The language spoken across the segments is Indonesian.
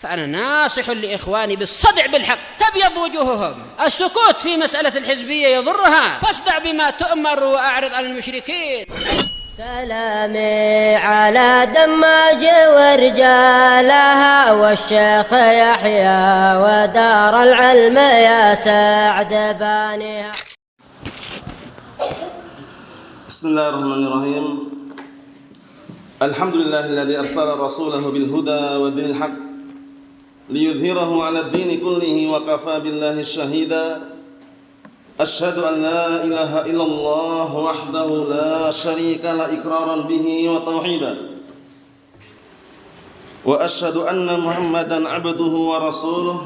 فأنا ناصح لإخواني بالصدع بالحق تبيض وجوههم. السكوت في مسألة الحزبية يضرها، فاصدع بما تؤمر وأعرض عن المشركين. سلامي على دماج ورجالها والشيخ يحيى ودار العلم يا سعد بانيها. بسم الله الرحمن الرحيم. الحمد لله الذي أرسل رسوله بالهدى ودين الحق ليظهره على الدين كله وكفى بالله شهيدا. أشهد أن لا إله إلا الله وحده لا شريك له إقرارا به وتوحيدا، وأشهد أن محمدا عبده ورسوله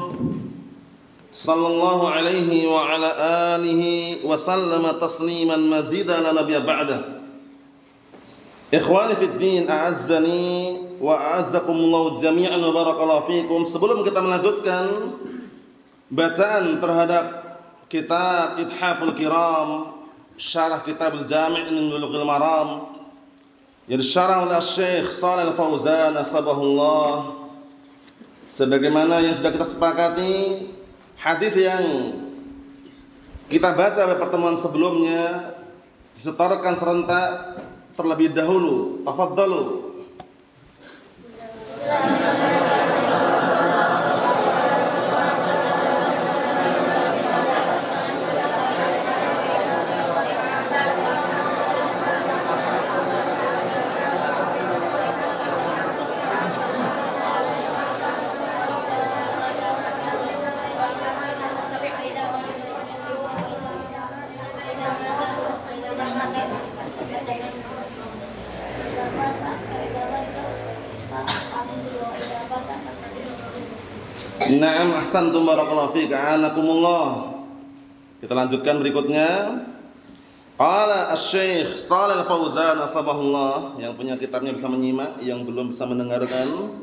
صلى الله عليه وعلى آله وسلم تسليما مزيدا لا نبي بعده. Ikhwani fid din, a'azzani wa a'azzakumullahu jami'an wa barakallahu fikum. Sebelum kita melanjutkan bacaan terhadap kitab Ithaful Kiram, syarah Kitabul Jami' min Bulughil Maram, yang disyarah oleh Syekh Shalal Fauzan asbahullah, sebagaimana yang sudah kita sepakati, hadis yang kita baca pada pertemuan sebelumnya disetorkan serentak terlebih dahulu. Tafadhalu. Na'am, ahsantum barakallahu fiik, a'anakumullah. Kita lanjutkan berikutnya. Qala asy-Syaikh Shalal Fauzan asbahullah, yang punya kitabnya bisa menyimak, yang belum bisa mendengarkan.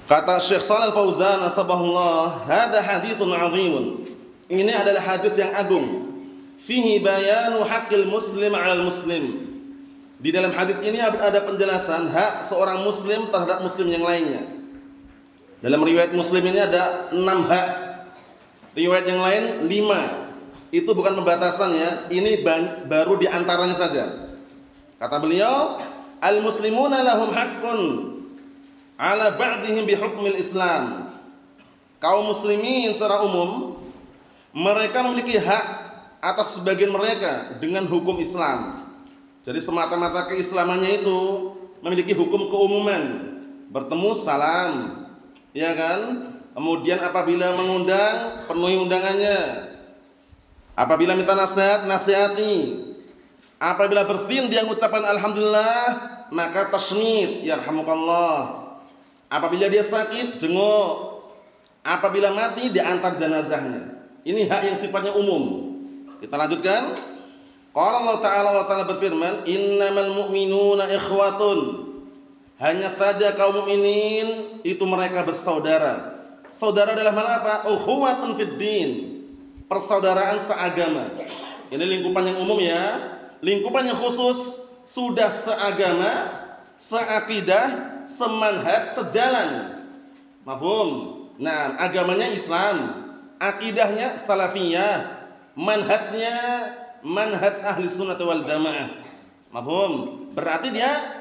Kata Syekh Shalal Fauzan asbahullah, "Hada haditsun 'azimun." Ini adalah hadis yang agung. Fihi bayanu haqqil muslim 'alal muslim. Di dalam hadis ini ada penjelasan hak seorang muslim terhadap muslim yang lainnya. Dalam riwayat Muslim ini ada 6 hak. Riwayat yang lain 5. Itu bukan pembatasan ya. Ini baru di antaranya saja. Kata beliau, al-muslimuna lahum haqqun ala ba'dihim bi hukmil Islam. Kaum muslimin secara umum mereka memiliki hak atas sebagian mereka dengan hukum Islam. Jadi semata-mata keislamannya itu memiliki hukum keumuman. Bertemu salam, ya kan? Kemudian apabila mengundang, penuhi undangannya. Apabila minta nasihat, nasihati. Apabila bersin dia mengucapkan alhamdulillah, maka tasmid, yarhamukallah. Apabila dia sakit, jenguk. Apabila mati, diantar jenazahnya. Ini hak yang sifatnya umum. Kita lanjutkan. Qala Allah Ta'ala berfirman, innamal mu'minuna ikhwatun. Hanya saja kaum mukminin itu mereka bersaudara. Saudara dalam hal apa? Ukhuwatun fid din. Persaudaraan seagama. Ini lingkupan yang umum ya. Lingkupan yang khusus sudah seagama, seakidah, semanhaj, sejalan. Mafhum? Nah, agamanya Islam, akidahnya salafiyah, manhajnya manhaj ahli sunnah wal jamaah. Mafhum? Berarti dia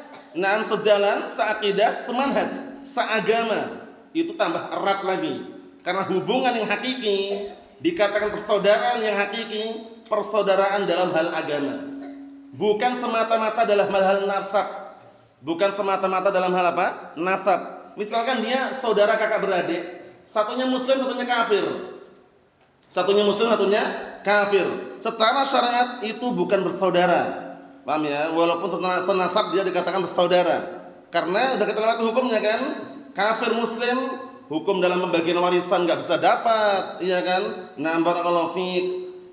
sejalan, seakidah, semanhaj, seagama. Itu tambah erat lagi. Karena hubungan yang hakiki dikatakan persaudaraan yang hakiki, persaudaraan dalam hal agama. Bukan semata-mata dalam hal nasab. Bukan semata-mata dalam hal apa? Nasab. Misalkan dia saudara kakak beradik, satunya muslim, satunya kafir. Satunya muslim, satunya kafir. Secara syariat itu bukan bersaudara. Paham ya? Walaupun senasab dia dikatakan bersaudara. Karena sudah kita lewati hukumnya kan? Kafir muslim, hukum dalam pembagian warisan enggak bisa dapat, iya kan? Nah, barakallahu fiik.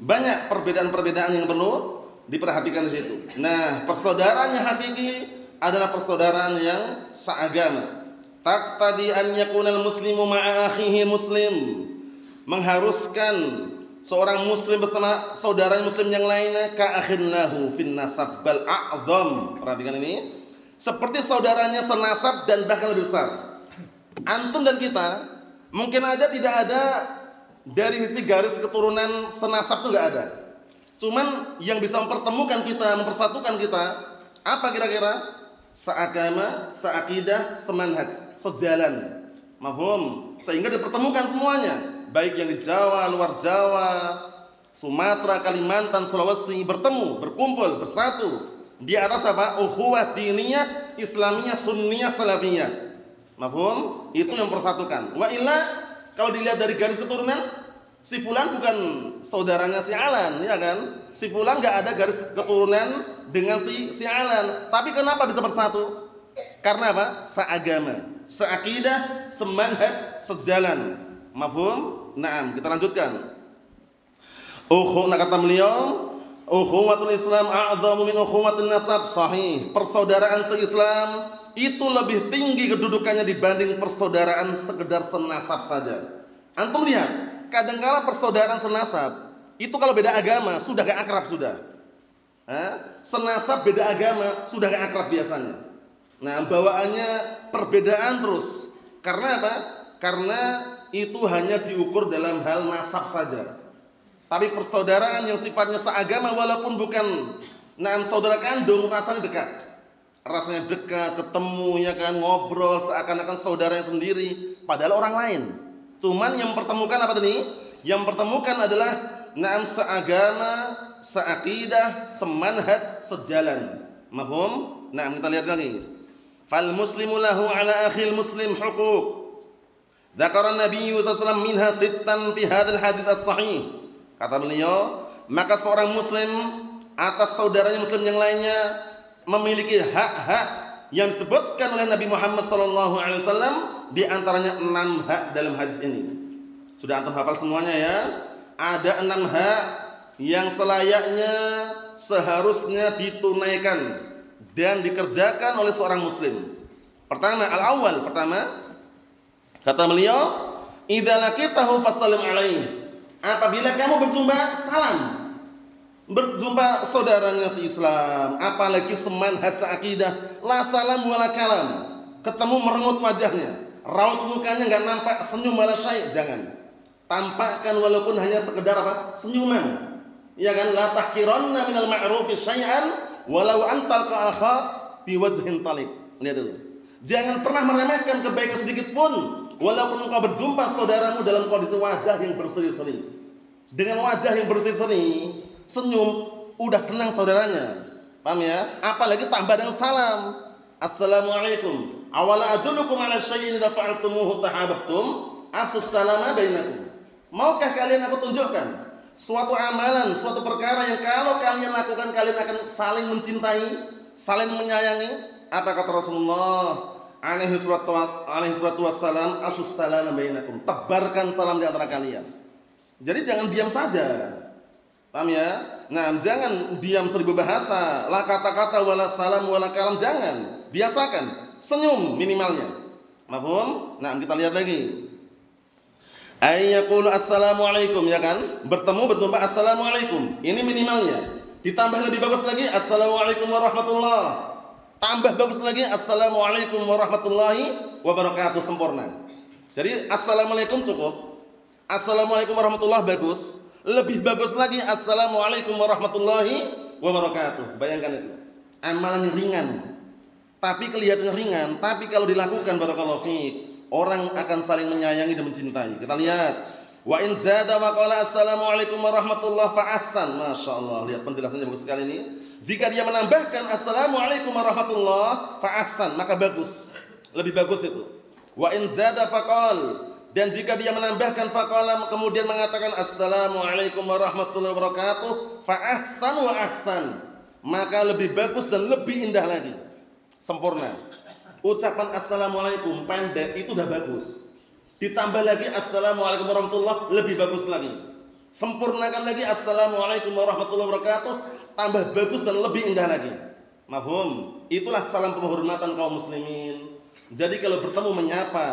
Banyak perbedaan-perbedaan yang perlu diperhatikan di situ. Nah, persaudaraan yang hakiki adalah persaudaraan yang seagama. Taqtadi an yakunal muslimu ma'a akhihi muslim. Mengharuskan seorang muslim bersama saudara muslim yang lainnya ka akhinnahu fin nasab bal a'dham. Perhatikan ini. Seperti saudaranya senasab dan bahkan lebih besar. Antum dan kita mungkin aja tidak ada dari sisi garis keturunan senasab itu enggak ada. Cuman yang bisa mempertemukan kita, mempersatukan kita, apa kira-kira? Seagama, seakidah, semanhaj, sejalan. Mafhum? Sehingga dipertemukan semuanya, baik yang di Jawa, luar Jawa, Sumatera, Kalimantan, Sulawesi, bertemu, berkumpul, bersatu di atas apa? Ukhuwah diniyah, Islamiyah, Sunniyah, Salafiyah. Mafhum? Itu yang mempersatukan. Wa illa kalau dilihat dari garis keturunan, si fulan bukan saudaranya si Alan, ya kan? Si fulan enggak ada garis keturunan dengan si Alan. Tapi kenapa bisa bersatu? Karena apa? Seagama, seakidah, semanhaj, sejalan. Mafhum? Naam, kita lanjutkan. Kata beliau, ukhuwatul Islam a'dhamu min ukhuwatin nasab. Sahih. Persaudaraan se-Islam itu lebih tinggi kedudukannya dibanding persaudaraan sekedar senasab saja. Antum lihat, kadangkala persaudaraan senasab itu kalau beda agama sudah gak akrab sudah. Senasab beda agama sudah gak akrab biasanya. Nah, bawaannya perbedaan terus. Karena apa? Karena itu hanya diukur dalam hal nasab saja. Tapi persaudaraan yang sifatnya seagama walaupun bukan saudara kandung, rasanya dekat. Rasanya dekat, ketemu ya kan, ngobrol seakan-akan saudaranya sendiri padahal orang lain. Cuman yang mempertemukan apa tadi? Yang mempertemukan adalah seagama, seakidah, semanhaj, sejalan. Mafhum? Nah, kita lihat lagi. Fal muslimu lahu ala akhil muslim huquq. Dzakara Nabi sallallahu alaihi wasallam minha sittan fi hadzal hadits as-sahih. Kata beliau, maka seorang muslim atas saudaranya muslim yang lainnya memiliki hak-hak yang disebutkan oleh Nabi Muhammad sallallahu alaihi wasallam, di antaranya 6 hak dalam hadis ini. Sudah antum hafal semuanya ya? Ada 6 hak yang selayaknya seharusnya ditunaikan dan dikerjakan oleh seorang muslim. Pertama, al-awwal, kata beliau, idza laqitahu fasallim alaihi. Apabila kamu berjumpa, salam. Berjumpa saudaranya se-Islam, apalagi semanhaj seakidah, la salam wala kalam. Ketemu merengut wajahnya, raut mukanya enggak nampak senyum wala syai', jangan. Tampakkan walaupun hanya sekedar apa? Senyuman. Ya kan, la tahqiranna minal ma'rufi syai'an walau antal akha bi wajhin taliq. Lihat dulu. Jangan pernah meremehkan kebaikan sedikit pun walaupun engkau berjumpa saudaramu dalam kondisi wajah yang berseri-seri. Dengan wajah yang berseri-seri, senyum, udah senang saudaranya. Paham ya? Apalagi tambah dengan salam. Assalamualaikum. Awala adullukum ala syai'in idza fa'altumuhu tahabbtum? Afsus salama bainakum. Maukah kalian aku tunjukkan suatu amalan, suatu perkara yang kalau kalian lakukan kalian akan saling mencintai, saling menyayangi? Apa kata Rasulullah alaihi salatu wassalam, afsus salama bainakum. Tebarkan salam di antara kalian. Jadi jangan diam saja. Paham ya? Nah, jangan diam 1000 bahasa, la kata-kata wala salam wala kalam, jangan. Biasakan senyum minimalnya. Mafhum? Nah, kita lihat lagi. Ayyaqulu assalamualaikum, ya kan? Berjumpa assalamualaikum. Ini minimalnya. Ditambah lebih bagus lagi assalamualaikum warahmatullah. Tambah bagus lagi assalamualaikum warahmatullahi wabarakatuh, sempurna. Jadi assalamualaikum cukup. Assalamualaikum warahmatullahi bagus. Lebih bagus lagi assalamualaikum warahmatullahi wabarakatuh. Bayangkan itu. Amalan yang ringan. Tapi kelihatannya ringan, tapi kalau dilakukan barakallahu fiik, orang akan saling menyayangi dan mencintai. Kita lihat. Wa in zada wa qala assalamualaikum warahmatullahi fa ahsan. Masyaallah, lihat penjelasannya bagus sekali ini. Jika dia menambahkan assalamualaikum warahmatullahi fa ahsan, maka bagus. Lebih bagus itu. Wa in zada faqal, dan jika dia menambahkan faqala kemudian mengatakan assalamualaikum warahmatullahi wabarakatuh fa ahsan wa ahsan, maka lebih bagus dan lebih indah lagi. Sempurna. Ucapan assalamualaikum pendek itu udah bagus. Ditambah lagi assalamualaikum warahmatullahi, lebih bagus lagi. Sempurnakan lagi assalamualaikum warahmatullahi wabarakatuh, tambah bagus dan lebih indah lagi. Mafhum? Itulah salam penghormatan kaum muslimin. Jadi kalau bertemu menyapa,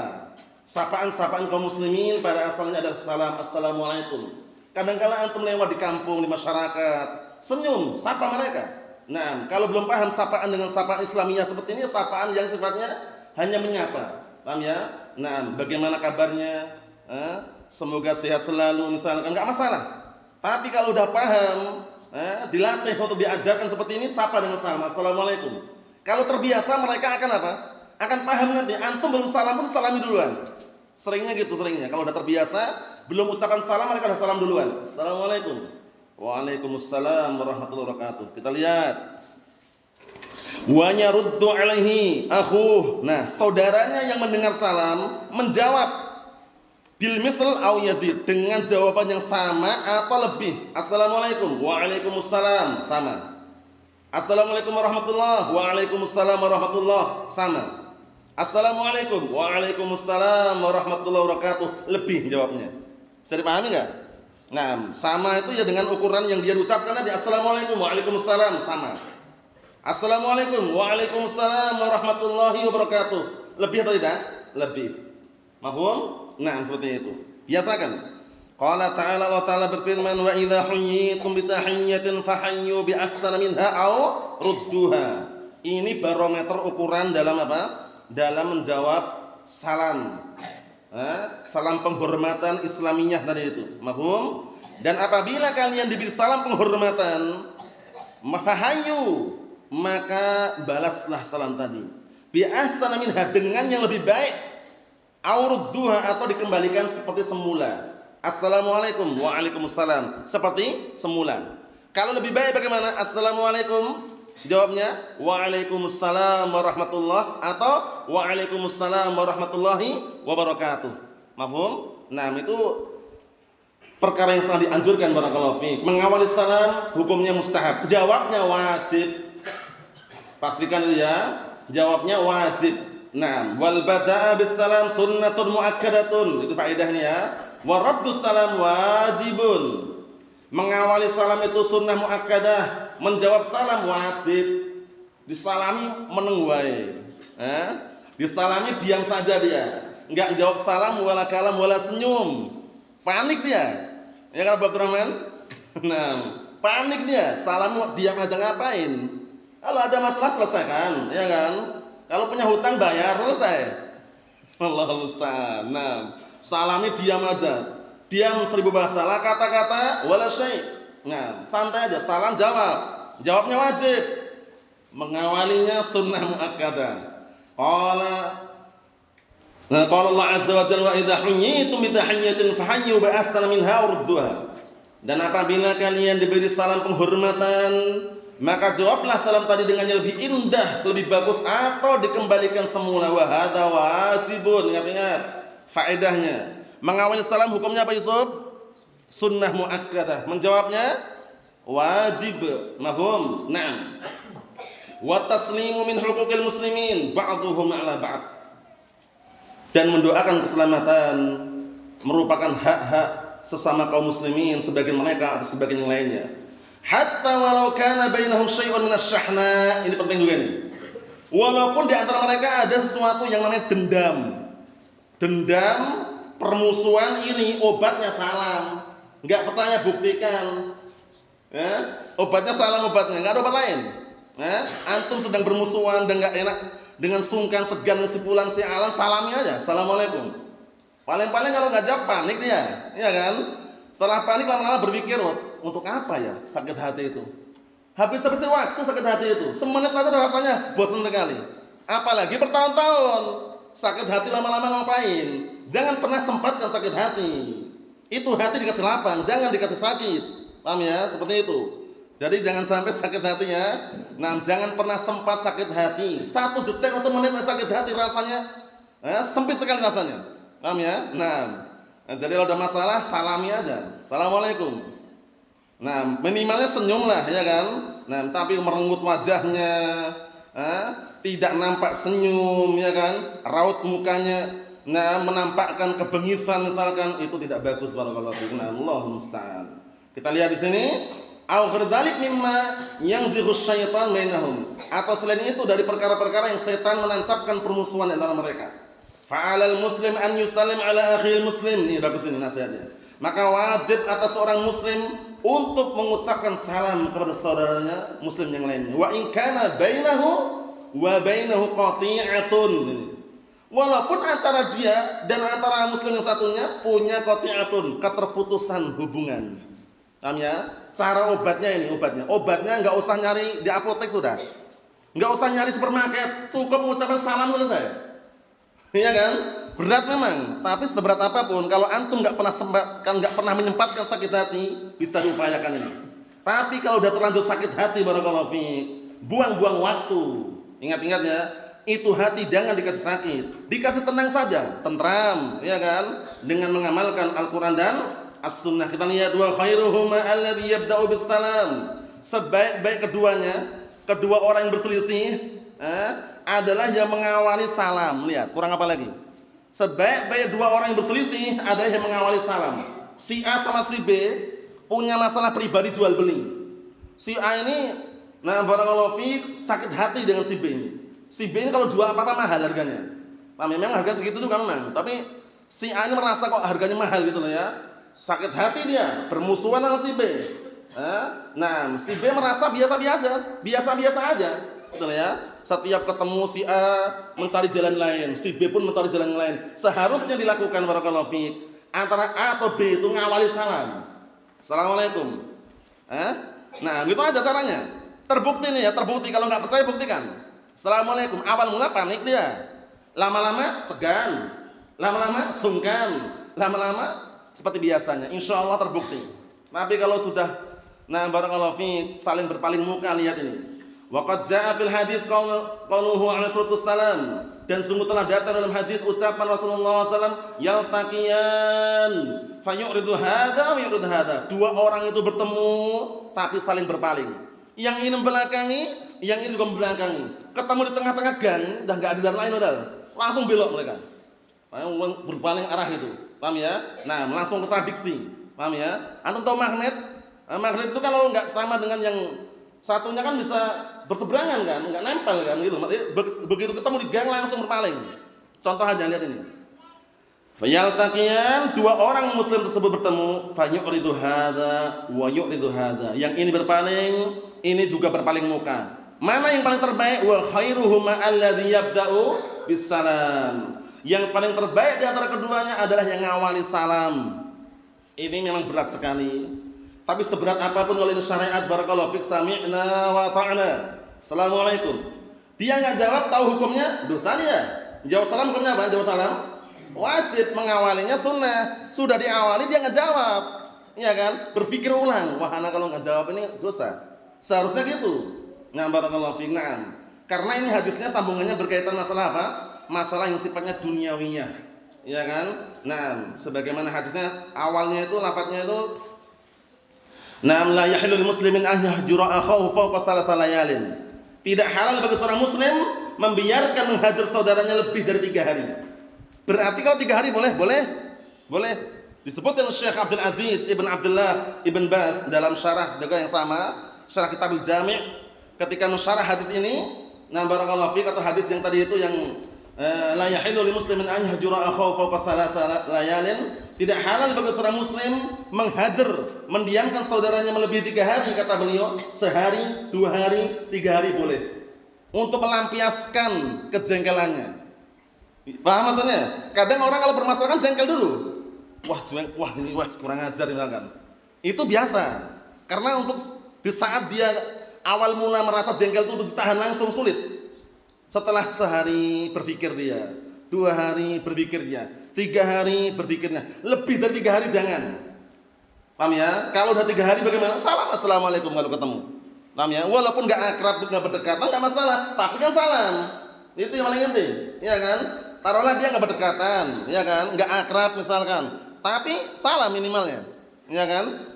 sapaan-sapaan kaum muslimin pada asalnya adalah salam assalamualaikum. Kadang-kala antum lewat di kampung, di masyarakat, senyum, sapa mereka. Nah, kalau belum paham sapaan dengan sapaan Islamiyah seperti ini, sapaan yang sifatnya hanya menyapa. Paham ya? Nah, bagaimana kabarnya? Semoga sehat selalu misalkan, enggak masalah. Tapi kalau udah paham, dilatih untuk diajarkan seperti ini, sapa dengan salam, assalamualaikum. Kalau terbiasa mereka akan apa? Akan paham nanti. Antum belum salam pun salami duluan. Seringnya gitu, seringnya. Kalau udah terbiasa, belum ucapan salam mereka udah salam duluan. Assalamualaikum. Waalaikumsalam warahmatullahi wabarakatuh. Kita lihat. Wa yaruddu alaihi akhuh. Nah, saudaranya yang mendengar salam menjawab bil misl au yazid, dengan jawaban yang sama atau lebih. Assalamualaikum. Waalaikumsalam, sama. Assalamualaikum warahmatullahi. Waalaikumsalam warahmatullahi, sama. Assalamualaikum. Waalaikumsalam warahmatullahi wabarakatuh, lebih jawabnya. Bisa dipahami enggak? Nah, sama itu ya dengan ukuran yang dia ucapkan tadi. Assalamualaikum. Waalaikumsalam, sama. Assalamualaikum. Waalaikumsalam warahmatullahi wabarakatuh, lebih atau tidak? Lebih. Mafhum? Nah, seperti itu. Biasakan. Qala ta'ala, Allah Ta'ala berfirman, wa idza huyyitum bi tahiyyatin fahayyu bi ahsana minha aw rudduha. Ini barometer ukuran dalam apa? Dalam menjawab salam. Salam penghormatan Islamiyah tadi itu. Mafhum? Dan apabila kalian diberi salam penghormatan, fahayyu, maka balaslah salam tadi. Bi ahsana minha, dengan yang lebih baik. Aurudduha, atau dikembalikan seperti semula. Assalamualaikum. Waalaikumsalam, seperti semula. Kalau lebih baik bagaimana? Assalamualaikum, jawabnya waalaikumsalam warahmatullahi, atau waalaikumsalam warahmatullahi wabarakatuh. Mafhum? Nah, itu perkara yang sangat dianjurkan, barakallahu fiik. Mengawali salam hukumnya mustahab, jawabnya wajib. Pastikan itu ya, jawabnya wajib. Nah, wal bada'a bis salam sunnatun muakkadatun. Itu faedahnya ya. Wa raddus salam wajibun. Mengawali salam itu sunnah muakkadah, menjawab salam wajib. Disalami meneng wae. Disalami diam saja dia. Enggak jawab salam wala kalam wala senyum. Panik dia. Ya kan Abdul Rahman? Nah, panik dia. Salam diam aja ngapain? Kalau ada masalah selesaikan, ya kan? Kalau punya hutang bayar, selesai. Allahu musta'an. Nah, salami diam aja. Diam 1000 bahasa. La kata-kata wala syai'. Nah, santai aja, salam jawab. Jawabnya wajib. Mengawalinya sunnah muakkadah. Qala Allah azza wa jalla, wa idza huyyitum bi tahiyyatin fahayyu bi ahsana minha urduha. Dan apabila kalian diberi salam penghormatan, maka jawablah salam tadi dengan yang lebih indah, lebih bagus, atau dikembalikan semula. Wa hadza wajibun. Ingat-ingat faedahnya. Mengawali salam hukumnya apa, Yusuf? Sunnah muakkadah. Menjawabnya wajib. Mafhum? Naam. Wa taslimu min huquqil muslimin ba'dhuhum 'ala ba'd. Dan mendoakan keselamatan merupakan hak-hak sesama kaum muslimin, sebagian mereka atau sebagian yang lainnya. Hatta walau kana bainahum syai'un minasyahna. Ini penting juga nih. Walaupun di antara mereka ada sesuatu yang namanya dendam. Dendam, permusuhan, ini obatnya salam. Enggak percaya buktikan. Ya, obatnya salam, obatnya enggak ada obat lain. Ya, antum sedang bermusuhan dan enggak enak, dengan sungkan segan si fulan si alan, salami aja. Assalamualaikum. Paling-paling kalau enggak jawab panik dia, ya kan? Setelah panik lama-lama berpikir, untuk apa ya sakit hati itu? Habis waktu sakit hati itu. Semenit aja rasanya bosan sekali. Apalagi bertahun-tahun. Sakit hati lama-lama ngapain? Jangan pernah sempatkan sakit hati. Itu hati dikasih lapang, jangan dikasih sakit. Paham ya? Seperti itu. Jadi jangan sampai sakit hatinya. Nah, jangan pernah sempat sakit hati. 1 detik atau menit sakit hati rasanya sempit sekali rasanya. Paham ya? Nah, jadi kalau ada masalah salami aja. Assalamualaikum. Nah, minimalnya senyumlah, ya kan? Nah, tapi merenggut wajahnya, tidak nampak senyum, ya kan? Raut mukanya, nah, menampakkan kebengisan misalkan, itu tidak bagus, barakallahu fiikum. Allahu musta'an. Kita lihat di sini, au ghadzalik mimma yanzighu syaitan bainahum. Atau selain itu dari perkara-perkara yang setan menancapkan permusuhan antara mereka. Fa'alal muslim an yusallim ala akhil muslim. Ini bagus ini nasihatnya. Maka wajib atas seorang muslim untuk mengucapkan salam kepada saudaranya muslim yang lainnya. Wa in kana bainahu wa bainahu qati'atun. Walaupun antara dia dan antara muslim yang satunya punya qati'atun, keterputusan hubungan. Paham ya? Cara obatnya ini, obatnya enggak usah nyari di apotek sudah. Enggak usah nyari supermarket, cukup mengucapkan salam selesai. Iya kan? Berat memang, tapi seberat apapun kalau antum enggak pernah menyempatkan sakit hati, bisa diupayakan ini. Tapi kalau udah terlanjur sakit hati, barakallahu fiik, buang-buang waktu. Ingat-ingat ya, itu hati jangan dikasih sakit, dikasih tenang saja, tentram, ya kan? Dengan mengamalkan Al-Qur'an dan As-Sunnah. Kita lihat wa khairuhuma alladhi yabda'u bis-salam. Sebaik-baik keduanya, kedua orang yang berselisih, adalah yang mengawali salam. Lihat, kurang apa lagi? Sebaik-baik dua orang yang berselisih adalah yang mengawali salam. Si A sama si B punya masalah pribadi jual beli. Si A ini, barakallahu fiik, sakit hati dengan si B ini. Si B ini kalau jual apa-apa mahal harganya. Memang harga segitu juga memang, tapi si A ini merasa kok harganya mahal gitu loh ya. Sakit hati dia, bermusuhan dengan si B. Si B merasa biasa-biasa aja, betul ya. Setiap ketemu si A mencari jalan lain, si B pun mencari jalan lain. Seharusnya dilakukan barakallahu fiik antara A atau B itu ngawali salam. Assalamualaikum. Gitu aja caranya. Terbukti nih ya, terbukti. Kalau nggak percaya buktikan. Assalamualaikum. Awal mula panik dia, lama-lama segan, lama-lama sungkan, lama-lama seperti biasanya. Insya Allah terbukti. Tapi kalau sudah barakallahu fiik saling berpaling muka, lihat ini. Waqad jaa fil hadits qauluhu alaihi salam, dan sungguh telah datang dalam hadis ucapan Rasulullah SAW, yaltaqiyan fayuridu hada wa yuridu hada. Dua orang itu bertemu tapi saling berpaling. Yang ini membelakangi, yang ini juga membelakangi. Ketemu di tengah-tengah gang, udah enggak ada jalan lain udah. Langsung belok mereka. Berpaling arah itu. Paham ya? Langsung kontradiksi. Paham ya? Antum tahu magnet? Magnet itu kalau enggak sama dengan yang satunya kan bisa berseberangan kan, enggak nempel kan gitu. Begitu ketemu di gang langsung berpaling. Contoh aja lihat ini. Fayaltaqiyan, dua orang muslim tersebut bertemu, fayuridu hadza wa yuridu hadza. Yang ini berpaling, ini juga berpaling muka. Mana yang paling terbaik? Wa khairuhuma alladhi yabda'u bis-salam. Yang paling terbaik di antara keduanya adalah yang ngawali salam. Ini memang berat sekali. Tapi seberat apapun kalau ini syariat, barakallahu fik, sami'na wa ta'na. Assalamualaikum. Dia enggak jawab, tahu hukumnya? Dosa dia. Jawab salam hukumnya apa? Jawab salam wajib, mengawalinya sunnah. Sudah diawali dia enggak jawab. Iya kan? Berpikir ulang. Wah, anak kalau enggak jawab ini dosa. Seharusnya gitu. Barakallahu fik. Karena ini hadisnya sambungannya berkaitan masalah apa? Masalah yang sifatnya duniawiyah. Iya kan? Sebagaimana hadisnya awalnya itu lafadznya itu la yahillu lil muslimin an yahjura akhahu fawqa salasati layalin. Tidak halal bagi seorang muslim membiarkan menghajar saudaranya lebih dari 3 hari. Berarti kalau 3 hari boleh. Disebutkan Syekh Abdul Aziz Ibn Abdullah Ibn Baz dalam syarah juga yang sama, syarah Kitabul Jami', ketika mensyarah hadis ini, barakallahu fiik, atau hadis yang tadi itu yang la yahillu lil muslimin an yahjura akhahu fawqa salasati layalin. Tidak halal bagi seorang muslim menghajar, mendiamkan saudaranya melebihi 3 hari, kata beliau. Sehari, 2 hari, 3 hari boleh, untuk melampiaskan kejengkelannya. Paham maksudnya? Kadang orang kalau bermasalah kan jengkel dulu. Wah ini kurang ajar misalkan. Itu biasa. Karena untuk di saat dia awal mula merasa jengkel itu ditahan langsung sulit. Setelah sehari berpikir dia, 2 hari berpikir dia, 3 hari berpikirnya, lebih dari 3 hari jangan. Paham ya? Kalau udah 3 hari bagaimana? Salam assalamualaikum kalau ketemu. Paham ya? Walaupun enggak akrab, enggak berdekatan, enggak masalah, tapi kan salam. Itu yang paling penting, ya kan? Taruhlah dia enggak berdekatan, ya kan? Enggak akrab misalkan, tapi salam minimalnya, ya kan?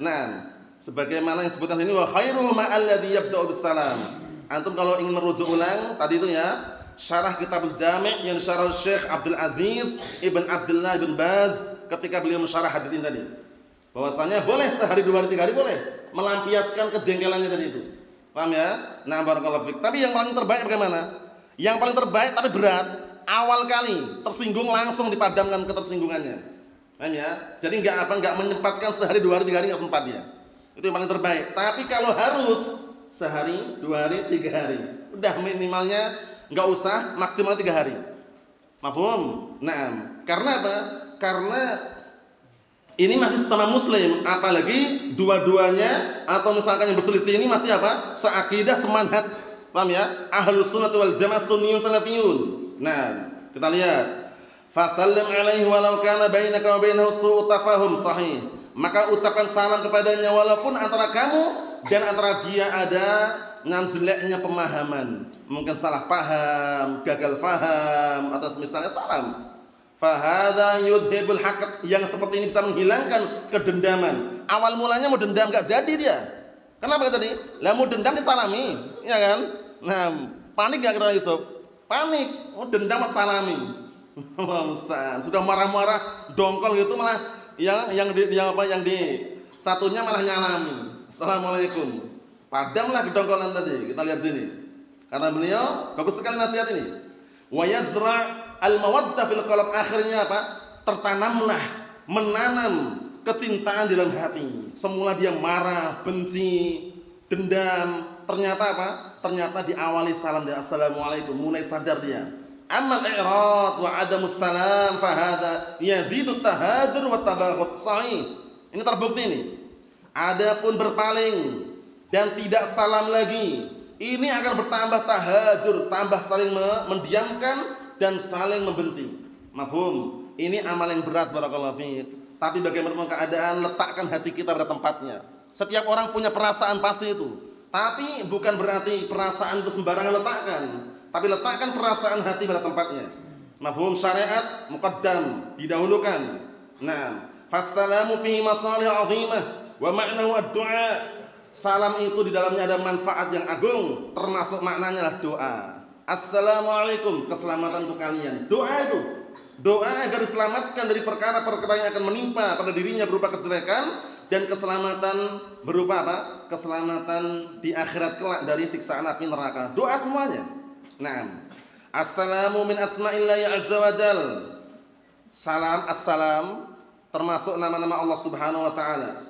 Sebagaimana yang disebutkan ini, wa khairuhuma alladhi yabda'u bis-salam. Antum kalau ingin merujuk ulang tadi itu ya, syarah Kitabul Jami' yang syarah Syekh Abdul Aziz Ibn Abdullah Ibn Baz ketika beliau mensyarah hadis ini tadi, bahwasanya boleh sehari, 2 hari, 3 hari boleh melampiaskan kejengkelannya tadi itu. Paham ya? Barakallahu fik. Tapi yang paling terbaik bagaimana? Yang paling terbaik tapi berat, awal kali tersinggung langsung dipadamkan ketersinggungannya. Paham ya? Jadi enggak menyempatkan sehari, 2 hari, 3 hari, enggak sempat dia. Itu yang paling terbaik. Tapi kalau harus sehari, 2 hari, 3 hari, udah minimalnya enggak usah, maksimal 3 hari. Mafhum? Naam. Karena apa? Karena ini masih sesama muslim, apalagi dua-duanya atau misalkan yang berselisih ini masih apa? Seakidah, semanhaj. Paham ya? Ahlus sunnah wal jamaah sunniyun salafiyun. Nah, kita lihat. Fasallim alaihi walau kana bainaka wa bainahu su'u tafahum sahih. Maka ucapkan salam kepadanya walaupun antara kamu dan antara dia ada jeleknya pemahaman. Mungkin salah paham, gagal paham atau misalnya salam. Fahada yudhibul haqq, yang seperti ini bisa menghilangkan kedendaman. Awal mulanya mau dendam enggak jadi dia. Kenapa tadi? Lah mau dendam disalami, ya kan? Nah, panik enggak kira Yusuf? Panik, mau dendam salami. Allah musta'an. Sudah marah-marah, dongkol gitu malah yang di satunya malah nyalami. Assalamualaikum. Padamlah kedongkolan tadi. Kita lihat sini. Karena beliau bagus sekali nasihat ini. Wa yazra' al-mawaddah fil qalb, akhirnya apa? Tertanamlah, menanam kecintaan di dalam hati. Semula dia marah, benci, dendam, ternyata apa? Ternyata diawali salam dan assalamualaikum, mulai sadar dia. Amal i'rad wa adamus salam fahada yazidu tahajur wa tabaghut sahih. Ini terbukti ini. Adapun berpaling dan tidak salam lagi, ini akan bertambah tahajur, tambah saling mendiamkan dan saling membenci. Mafhum? Ini amal yang berat barakallahu fiik. Tapi bagaimanapun keadaan, letakkan hati kita pada tempatnya. Setiap orang punya perasaan pasti itu. Tapi bukan berarti perasaan itu sembarangan letakkan. Tapi letakkan perasaan hati pada tempatnya. Mafhum? Syariat muqaddam, didahulukan. Nah, fassalamu fihi masalih 'azimah wa ma'nahu ad-du'a. Salam itu di dalamnya ada manfaat yang agung, termasuk maknanya adalah doa. Assalamualaikum, keselamatan untuk kalian. Doa itu, doa agar diselamatkan dari perkara-perkara yang akan menimpa pada dirinya berupa kejelekan dan keselamatan berupa apa? Keselamatan di akhirat kelak dari siksaan api neraka. Doa semuanya. Naam. Assalamu min asma'illahi azza wa jal. Salam, assalam termasuk nama-nama Allah Subhanahu wa taala.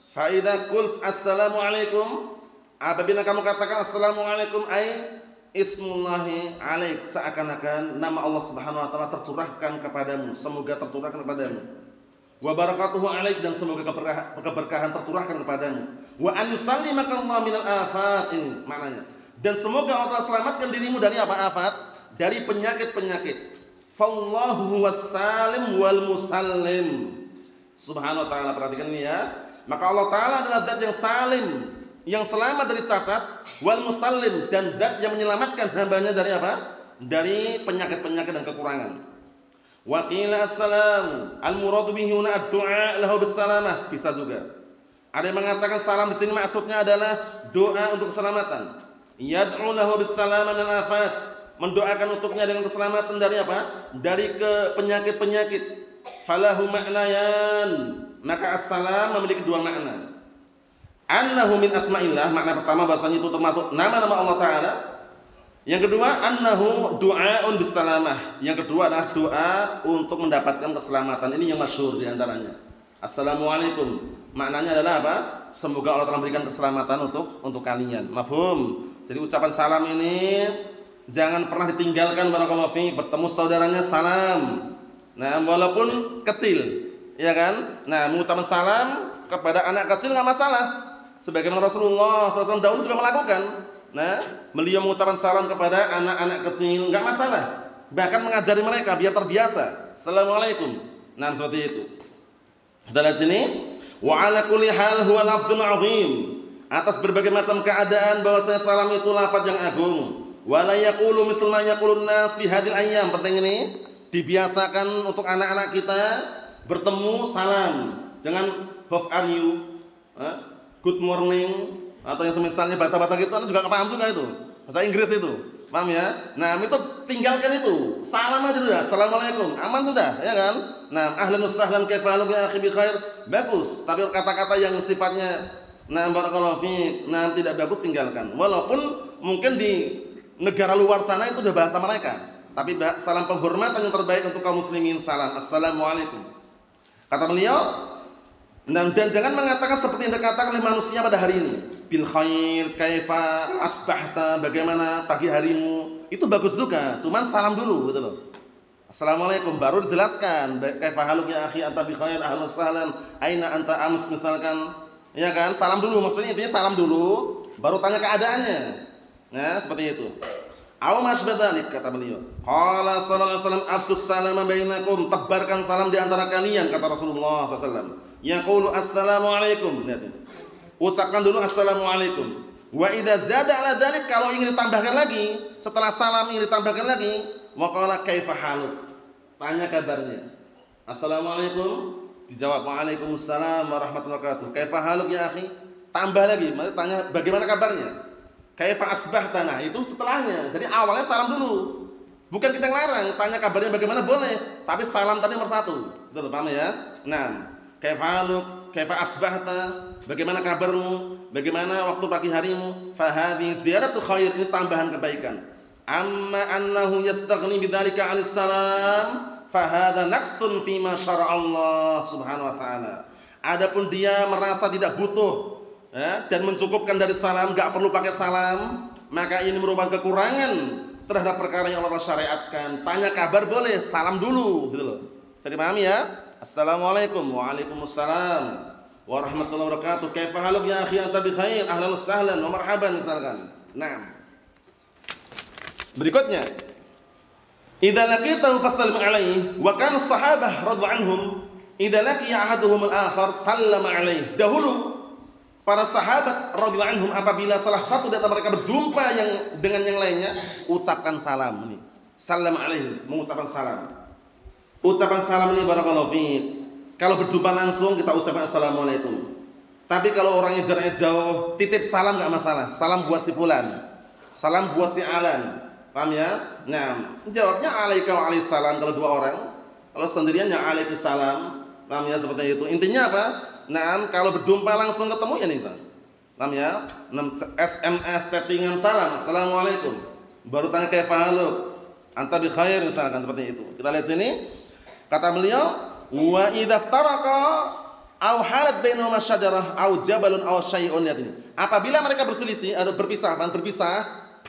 Fa idza qult assalamualaikum, apabila kamu katakan assalamualaikum ai ismullahi alaik, seakan-akan nama Allah Subhanahu wa taala tercurahkan kepadamu, semoga tercurahkan kepadamu. Wa barakatuhu alaik, dan semoga keberkahan tercurahkan kepadamu. Wa an yusallimaka Allah minal afat, ini maknanya. Dan semoga Allah selamatkan dirimu dari apa? Afat, dari penyakit-penyakit. Fallahu wassalim wal musallim. Subhanahu wa ta'ala, perhatikan ini ya. Maka Allah Ta'ala adalah zat yang salim, yang selamat dari cacat, wal musallim, dan zat yang menyelamatkan hambanya dari apa? Dari penyakit-penyakit dan kekurangan. Wa qila assalam al-muradu bihi huna ad-du'a lahu bis-salamah, bisa juga. Ada yang mengatakan salam di sini maksudnya adalah doa untuk keselamatan. Yad'u lahu bis-salamah min al-afat, mendoakan untuknya dengan keselamatan dari apa? Dari penyakit-penyakit. Falahu ma'nayan, maka as-salam memiliki dua makna. Annahu min asma'illah, makna pertama bahasanya itu termasuk nama-nama Allah Ta'ala. Yang kedua, annahu du'aun bis-salamah, yang kedua adalah doa untuk mendapatkan keselamatan. Ini yang masyhur di antaranya. Assalamualaikum, maknanya adalah apa? Semoga Allah telah memberikan keselamatan untuk kalian. Mafhum? Jadi ucapan salam ini jangan pernah ditinggalkan barakallahu fiik. Bertemu saudaranya salam. Nah, walaupun kecil, ya kan? Nah, mengucapkan salam kepada anak kecil enggak masalah. Sebagaimana Rasulullah SAW dahulu juga melakukan. Nah, beliau mengucapkan salam kepada anak-anak kecil enggak masalah. Bahkan mengajari mereka biar terbiasa. Assalamualaikum. Nah, seperti itu. Kita lihat sini, wa ala kulli hal huwa lafdzun 'azim. Atas berbagai macam keadaan bahwasanya salam itu lafaz yang agung. Wa la yaqulu misal ma yaqulun nas fi hadhil ayyam. Penting ini, dibiasakan untuk anak-anak kita bertemu salam. Jangan how are you? Good morning, atau yang semisalnya bahasa-bahasa gitu, Anda juga paham juga itu. Bahasa Inggris itu. Paham ya? Nah, itu tinggalkan itu. Salam aja sudah. Assalamualaikum. Aman sudah, ya kan? Nah, ahlan wa sahlan kaifa haluka ya akhi bi khair. Bagus. Tapi kata-kata yang sifatnya barakallahu fiik, tidak bagus tinggalkan. Walaupun mungkin di negara luar sana itu sudah bahasa mereka. Tapi salam penghormatan yang terbaik untuk kaum muslimin, salam assalamualaikum. Kata beliau, dan jangan mengatakan seperti yang dikatakan oleh manusia pada hari ini. Bil khair, kaifa asbahta, bagaimana pagi harimu. Itu bagus juga, cuman salam dulu gitu loh. Assalamualaikum, baru dijelaskan kaifa haluk ya akhi, anta bi khair, ahlan sahlan, aina anta ams misalkan. Ya kan? Salam dulu, maksudnya intinya salam dulu, baru tanya keadaannya. Nah, seperti itu. Aw masbadalik kata beliau. Qala sallallahu alaihi wasallam afsus salama bainakum, tebarkan salam di antara kalian kata Rasulullah sallallahu alaihi wasallam. Yaqulu assalamualaikum. Lihat ini. Ucapkan dulu assalamualaikum. Wa idza zada ala dzalik, kalau ingin ditambahkan lagi, setelah salam ingin ditambahkan lagi, wa qala kaifa haluk? Tanya kabarnya. Assalamualaikum, dijawab waalaikumsalam warahmatullahi wabarakatuh. Kaifa haluk ya akhi? Tambah lagi, tanya bagaimana kabarnya? Kaifa asbahta? Nah, itu setelahnya. Jadi awalnya salam dulu. Bukan kita yang larang, tanya kabarnya bagaimana boleh, tapi salam tadi nomor satu. Betul, paham ya? Nah, kaifa haluk? Kaifa asbahta? Bagaimana kabarmu? Bagaimana waktu pagi harimu? Fa hadhi ziyaratu khair, ini tambahan kebaikan. Amma annahu yastaghni bidzalika 'anis salam, fa hadza naqsun fi ma syara'a Allah Subhanahu wa taala. Adapun dia merasa tidak butuh dan mencukupkan dari salam, enggak perlu pakai salam, maka ini merupakan kekurangan terhadap perkara yang Allah syariatkan. Tanya kabar boleh, salam dulu, gitu loh. Bisa dipahami ya? Assalamualaikum, waalaikumsalam warahmatullahi wabarakatuh. Kaifa haluk ya akhi, anta bi khair, ahlan wasahlan wa marhaban misalkan. Naam. Berikutnya, idza laqitahu fasallim alaihi, wa kana sahabah radhiyallahu anhum idza laqiya ahaduhum al-akhar sallama alaihi. Dahulu para sahabat radhiyallahu anhum apabila salah satu dari mereka berjumpa dengan yang lainnya, ucapkan salam ini. Sallam alaihi, mengucapkan salam. Ucapan salam ini barakallahu fiik. Kalau berjumpa langsung kita ucapkan assalamualaikum. Tapi kalau orangnya jaraknya jauh, titip salam enggak masalah. Salam buat si fulan. Salam buat si alan. Paham ya? Nah, jawabnya alaika wa alaihissalam kalau dua orang. Kalau sendirian ya alaikusalam. Paham ya seperti itu. Intinya apa? Nah, kalau berjumpa langsung ketemu ya nih, paham ya? SMS chattingan salam, assalamualaikum. Baru tanya kaifa haluk? Anta bi khair misalkan seperti itu. Kita lihat sini. Kata beliau, wa idza iftaraqa aw halat bainahuma syajarah aw jabalun aw syai'un. Lihat ini. Apabila mereka berselisih atau berpisah,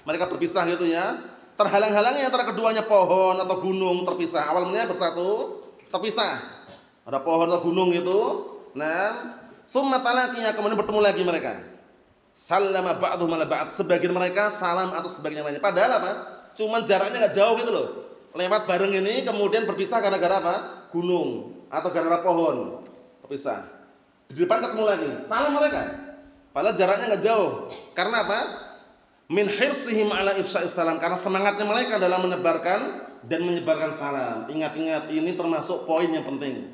mereka berpisah gitu ya. Terhalang-halangi antara keduanya pohon atau gunung terpisah. Awalnya bersatu, terpisah. Ada pohon atau gunung gitu. Nah, summa talaqiya, kemudian bertemu lagi mereka. Sallama ba'dhum ala ba'd, sebagian mereka salam atas sebagian lainnya. Padahal apa? Cuman jaraknya enggak jauh gitu loh. Lewat bareng ini kemudian berpisah gara-gara apa? Gunung atau gara-gara pohon. Terpisah. Di depan ketemu lagi, salam mereka. Padahal jaraknya enggak jauh. Karena apa? Min hirsihim ala ifsya'is salam, karena semangatnya mereka dalam menebarkan dan menyebarkan salam. Ingat-ingat, ini termasuk poin yang penting.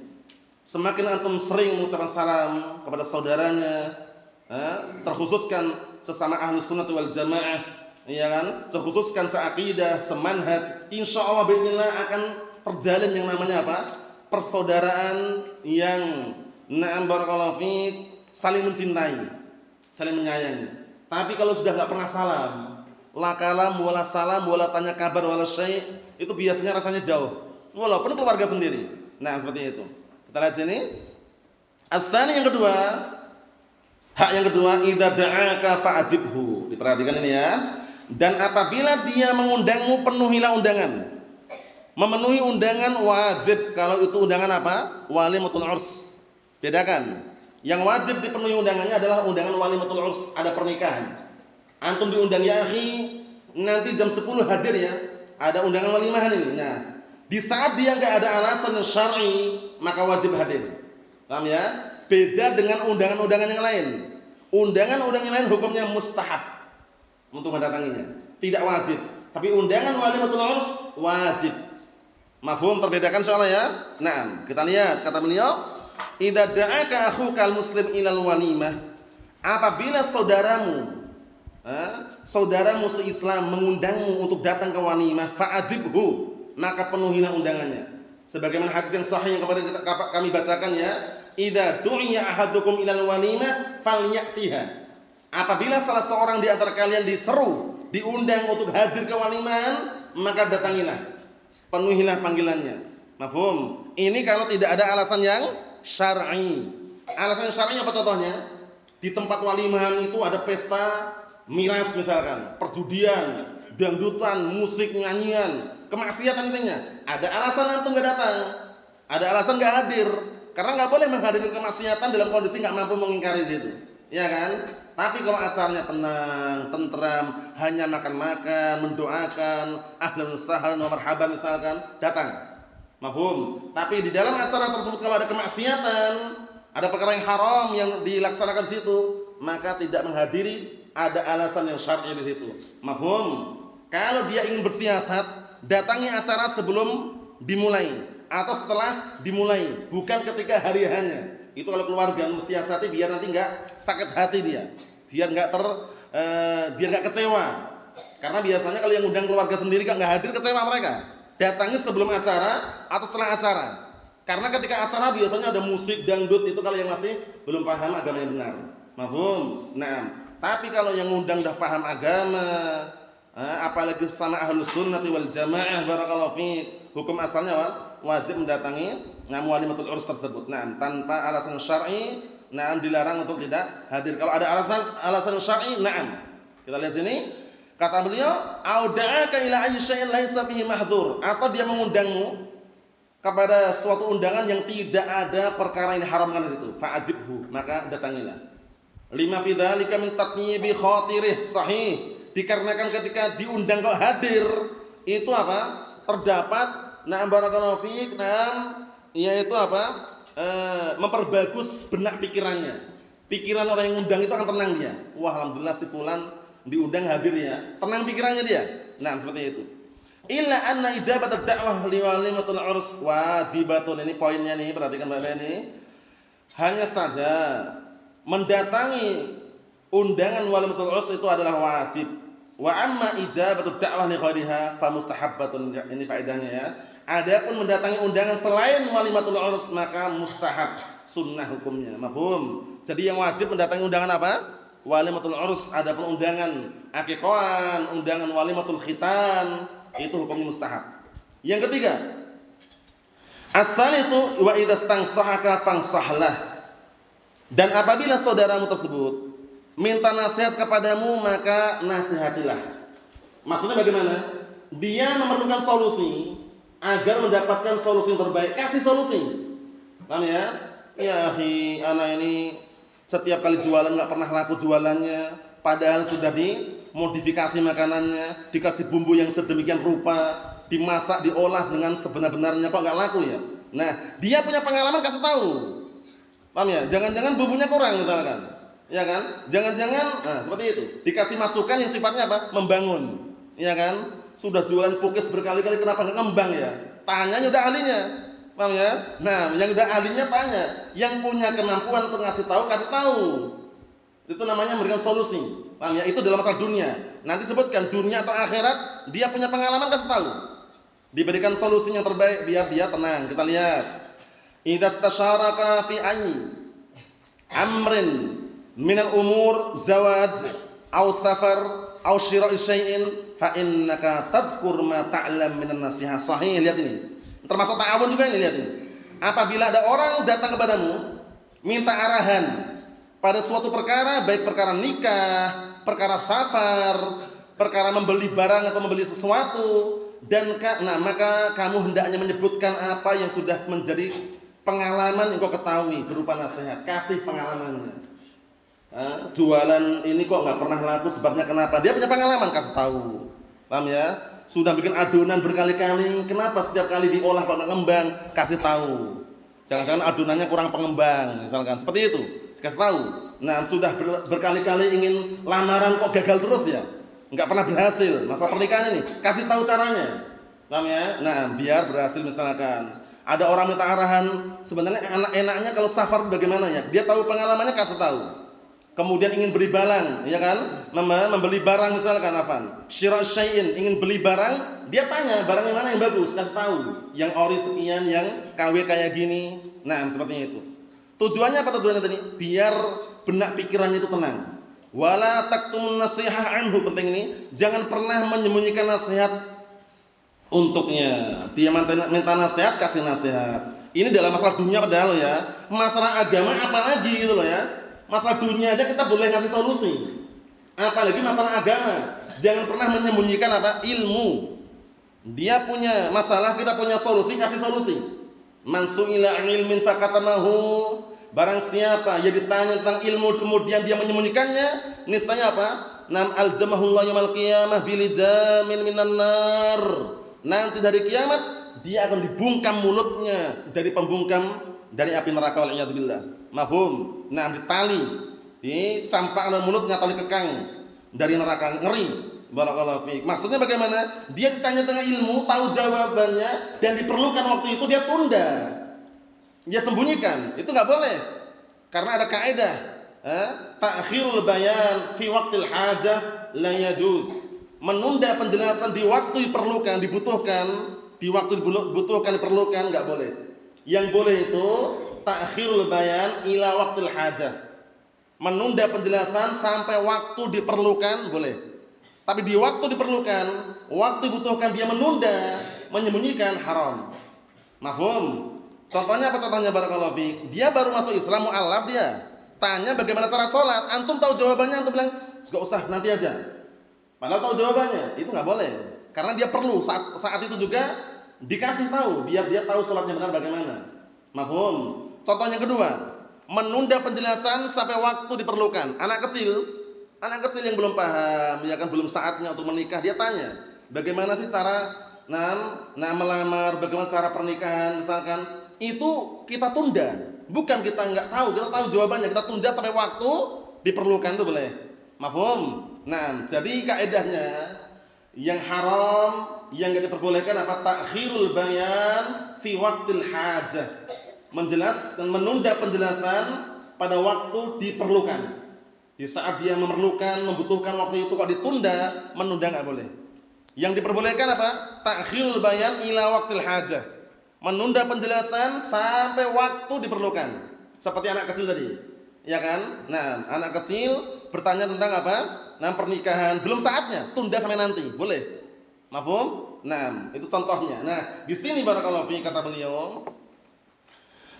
Semakin antum sering mengucapkan salam kepada saudaranya, terkhususkan sesama ahli sunnah wal jamaah, ya kan? Sekhususkan seakidah, semanhaj, insyaallah باذنillah akan terjalin yang namanya apa? Persaudaraan yang na'am barakallahu fiik, saling mencintai, saling menyayangi. Tapi kalau sudah enggak pernah salam, la kalam wala salam wala tanya kabar wala syai', itu biasanya rasanya jauh. Walaupun keluarga sendiri. Nah, seperti itu. Kita lihat sini. As-tsani yang kedua, hak yang kedua, idza da'aka fa'ajibhu. Diperhatikan ini ya. Dan apabila dia mengundangmu, penuhilah undangan. Memenuhi undangan wajib. Kalau itu undangan apa? Walimatul urs. Bedakan. Yang wajib dipenuhi undangannya adalah undangan walimatul urs, ada pernikahan. Antum diundang ya akhi, nanti jam 10 hadir ya. Ada undangan walimahan ini. Nah, di saat dia enggak ada alasan syar'i, maka wajib hadir. Paham ya? Beda dengan undangan-undangan yang lain. Undangan-undangan yang lain hukumnya mustahab untuk mendatanginya, tidak wajib. Tapi undangan walimatul urs wajib. Mafhum, terbedakan insyaallah ya. Nah, kita lihat kata beliau, idza da'aka akhukal muslim ilal walimah, apabila saudaramu se-Islam mengundangmu untuk datang ke walimah, fa'ajibhu, maka penuhilah undangannya. Sebagaimana hadis yang sahih yang kemarin kami bacakan ya, idza du'iya ahadukum ilal walimah falyatiha. Apabila salah seorang di antara kalian diseru, diundang untuk hadir ke walimahan, maka datangilah. Penuhilah panggilannya. Mafhum? Ini kalau tidak ada alasan yang syar'i. Alasan syar'i apa contohnya? Di tempat walimahan itu ada pesta miras misalkan, perjudian, dangdutan, musik, nyanyian, kemaksiatan intinya. Ada alasan antum nggak datang, ada alasan nggak hadir, karena nggak boleh menghadiri kemaksiatan dalam kondisi nggak mampu mengingkari situ, ya kan? Tapi kalau acaranya tenang, tentram, hanya makan-makan, mendoakan, ahlan sahlan wa marhaban misalkan, datang. Mafhum? Tapi di dalam acara tersebut kalau ada kemaksiatan, ada perkara yang haram yang dilaksanakan di situ, maka tidak menghadiri, ada alasan yang syar'i di situ. Mafhum? Kalau dia ingin bersiasat, datangi acara sebelum dimulai atau setelah dimulai, bukan ketika hari hanya. Itu kalau keluarga mensiasati biar nanti enggak sakit hati dia, biar enggak kecewa. Karena biasanya kalau yang undang keluarga sendiri enggak hadir, kecewa mereka. Datangi sebelum acara atau setelah acara. Karena ketika acara biasanya ada musik dangdut, itu kalau yang masih belum paham agama yang benar. Mafhum? Nah, tapi kalau yang undang dah paham agama, apalagi sama ahlus sunnati wal jamaah, barakallahu fiik, hukum asalnya wajib mendatangi walimatul urs tersebut. Nah, tanpa alasan syar'i, dilarang untuk tidak hadir. Kalau ada alasan syar'i, kita lihat sini, kata beliau, auda'aka ila ayyi syai'in laisa fihi mahdhur, atau dia mengundangmu kepada suatu undangan yang tidak ada perkara yang diharamkan di situ, fa'ajibhu, maka datangilah. Lima fi dzalika min tatyibi khatirih sahih, dikarenakan ketika diundang kok hadir, itu apa? Terdapat barakallahu fiik, yaitu apa? Memperbagus benak pikirannya. Pikiran orang yang undang itu akan tenang dia. Wah, alhamdulillah si fulan diundang hadir ya. Tenang pikirannya dia. Nah, seperti itu. Illa anna ijabat ad-da'wah li walimatul urs wajibatun. Ini poinnya nih, perhatikan Bapak ini. Hanya saja mendatangi undangan walimatul urs itu adalah wajib. Wa amma ijabatu da'wah li ghairiha fa mustahabbatun. Ini faedahnya ya. Adapun mendatangi undangan selain walimatul urs maka mustahab, sunnah hukumnya. Mafhum? Jadi yang wajib mendatangi undangan apa? Walimatul urs. Adapun undangan akikahan, undangan walimatul khitan, itu hukumnya mustahab. Yang ketiga, as-salisu wa idza stansahaka fansahlah. Dan apabila saudaramu tersebut minta nasihat kepadamu, maka nasihatilah. Maksudnya bagaimana? Dia memerlukan solusi agar mendapatkan solusi yang terbaik, kasih solusi. Paham ya? Ya akhi, ana ini setiap kali jualan enggak pernah laku jualannya, padahal sudah dimodifikasi makanannya, dikasih bumbu yang sedemikian rupa, dimasak, diolah dengan sebenar-benarnya, kok enggak laku ya? Nah, dia punya pengalaman, kasih tahu. Paham ya? Jangan-jangan bumbunya kurang misalkan. Ya kan? Jangan-jangan seperti itu. Dikasih masukan yang sifatnya apa? Membangun. Ya kan? Sudah jualan pukis berkali-kali kenapa enggak ngembang ya? Tanya udah ahlinya. Paham ya? Nah, yang udah ahlinya tanya, yang punya kemampuan untuk ngasih tahu, kasih tahu. Itu namanya memberikan solusi. Paham ya? Itu dalam masalah dunia. Nanti sebutkan dunia atau akhirat, dia punya pengalaman, kasih tahu. Diberikan solusi yang terbaik biar dia tenang. Kita lihat. Idza istasyaraka fi ayyi amrin minal umur zawaj aw safar aw syira'i syai'in fa innaka tadhkur ma ta'lam minan nasihah. Sahih, lihat ini. Termasuk ta'awun juga ini, lihat ini. Apabila ada orang datang kepadamu minta arahan pada suatu perkara, baik perkara nikah, perkara safar, perkara membeli barang atau membeli sesuatu, dan maka kamu hendaknya menyebutkan apa yang sudah menjadi pengalaman yang kau ketahui berupa nasihat, kasih pengalamannya. Jualan ini kok nggak pernah laku, sebabnya kenapa? Dia punya pengalaman, kasih tahu. Paham ya? Sudah bikin adonan berkali-kali, kenapa setiap kali diolah kok nggak ngembang? Kasih tahu. Jangan-jangan adonannya kurang pengembang, misalkan seperti itu. Kasih tahu. Nah, sudah berkali-kali ingin lamaran kok gagal terus ya? Nggak pernah berhasil. Masalah pernikahan ini, kasih tahu caranya. Paham ya? Nah, biar berhasil misalkan. Ada orang minta arahan, sebenarnya enaknya kalau safar bagaimana ya? Dia tahu pengalamannya, kasih tahu. Kemudian ingin beli barang, ya kan? Membeli barang misalkan afan. Syira' syai'in, ingin beli barang, dia tanya barang yang mana yang bagus, kasih tahu. Yang ori sekian, yang KW kayak gini. Nah, seperti itu. Tujuannya apa tujuannya tadi? Biar benak pikirannya itu tenang. Wala taktumun nasihah anhu, penting ini. Jangan pernah menyembunyikan nasihat untuknya. Dia minta nasihat, kasih nasihat. Ini dalam masalah dunia padahal ya. Masalah agama apalagi gitu loh ya. Masalah dunia aja kita boleh ngasih solusi. Apalagi masalah agama. Jangan pernah menyembunyikan apa? Ilmu. Dia punya masalah, kita punya solusi, kasih solusi. Man su'ila 'an ilmin faqatamahu. Barang siapa yang ditanya tentang ilmu kemudian dia menyembunyikannya, niscaya apa? Nam aljamahullahu yaumil qiyamah bilijamin minan nar. Nanti dari kiamat dia akan dibungkam mulutnya dari pembungkam dari api neraka, wal iyad billah. Mafhum? Nah, ditali. Dicampakkan mulutnya tali kekang dari neraka, ngeri. Barakallahu fiik. Maksudnya bagaimana? Dia ditanya tentang ilmu, tahu jawabannya dan diperlukan waktu itu dia tunda. Dia sembunyikan. Itu enggak boleh. Karena ada kaidah, ta'khirul bayan fi waqtil hajah la yajuz. Menunda penjelasan di waktu diperlukan, dibutuhkan, di waktu dibutuhkan, diperlukan enggak boleh. Yang boleh itu ta'khirul bayan ila waqtil hajah. Menunda penjelasan sampai waktu diperlukan boleh. Tapi di waktu diperlukan, waktu dibutuhkan dia menunda, menyembunyikan, haram. Mafhum? Contohnya apa contohnya barakallahu fiik? Dia baru masuk Islam, mu'allaf dia. Tanya bagaimana cara sholat, antum tahu jawabannya, antum bilang, "Enggak usah, nanti aja." Padahal tahu jawabannya, itu enggak boleh. Karena dia perlu saat itu juga dikasih tahu biar dia tahu sholatnya benar bagaimana. Mafhum? Contohnya kedua, menunda penjelasan sampai waktu diperlukan. Anak kecil yang belum paham, ya kan, belum saatnya untuk menikah, dia tanya, bagaimana sih cara melamar, bagaimana cara pernikahan misalkan, itu kita tunda. Bukan kita enggak tahu, kita tahu jawabannya, kita tunda sampai waktu diperlukan, itu boleh. Mafhum? Nah, jadi kaidahnya yang haram, yang enggak diperbolehkan apa? Ta'khirul bayan fi waqtil hajah. Menjelaskan, menunda penjelasan pada waktu diperlukan. Di saat dia memerlukan, membutuhkan waktu itu kok ditunda, menunda enggak boleh. Yang diperbolehkan apa? Ta'khirul bayan ila waqtil hajah. Menunda penjelasan sampai waktu diperlukan. Seperti anak kecil tadi. Ya kan? Nah, anak kecil bertanya tentang apa? Nah, pernikahan, belum saatnya, tunda sampai nanti, boleh. Mafhum? Nah, itu contohnya. Nah, di sini barakallahu fi kata beliau,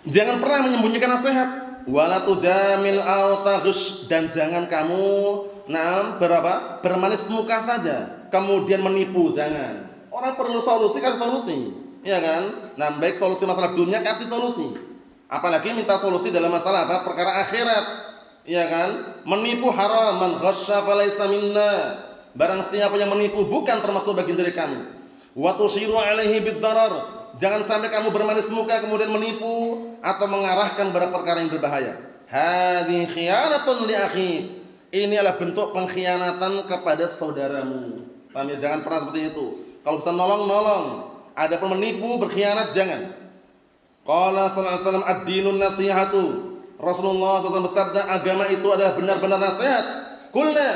jangan pernah menyembunyikan nasihat. Wala tujamil au taghish, dan jangan kamu bermanis muka saja kemudian menipu, jangan. Orang perlu solusi, kasih solusi, ya kan? Nah, baik solusi masalah dunia, kasih solusi. Apalagi minta solusi dalam masalah apa? Perkara akhirat, ya kan? Menipu haram, man ghasya falaysa minna. Barang siapa yang menipu bukan termasuk bagian dari kami. Wa tushiru alaihi bid-darar. Jangan sampai kamu bermanis muka kemudian menipu atau mengarahkan pada perkara yang berbahaya. Hadhi khiyanatun li akhik. Ini adalah bentuk pengkhianatan kepada saudaramu. Paham ya? Jangan pernah seperti itu. Kalau bisa nolong. Adapun menipu, berkhianat, jangan. Qala sallallahu alaihi wasallam ad-dinun nasihatu. Rasulullah SAW bersabda, agama itu adalah benar-benar nasihat. Qulna,